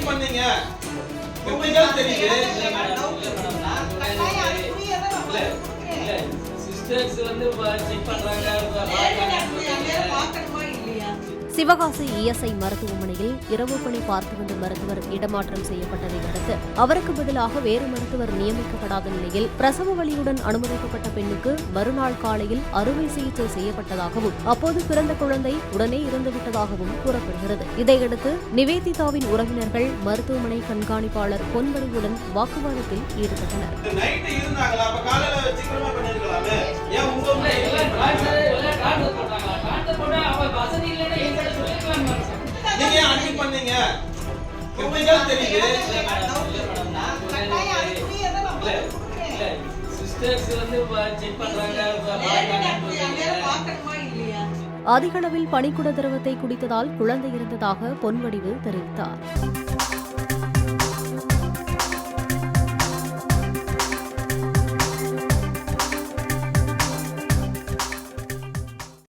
பண்ணீங்க? எப்படிதான் தெரியுது? சிஸ்டர்ஸ் வந்து செக் பண்றாங்க. சிவகாசி இஎஸ்ஐ மருத்துவமனையில் இரவு பணி பார்த்து வந்த மருத்துவர் இடமாற்றம் செய்யப்பட்டதை அடுத்து அவருக்கு பதிலாக வேறு மருத்துவர் நியமிக்கப்படாத நிலையில் பிரசவ வலியுடன் அனுமதிக்கப்பட்ட பெண்ணுக்கு மறுநாள் காலையில் அறுவை சிகிச்சை செய்யப்பட்டதாகவும் அப்போது பிறந்த குழந்தை உடனே இறந்துவிட்டதாகவும் கூறப்படுகிறது. இதையடுத்து நிவேதிதாவின் உறவினர்கள் மருத்துவமனை கண்காணிப்பாளர் பொன்வடிவுடன் வாக்குவாதத்தில் ஈடுபட்டனர். அதிகளவில் பனிக்குட திரவத்தை குடித்ததால் குழந்தை இறந்ததாக பொன்வடிவு தெரிவித்தார்.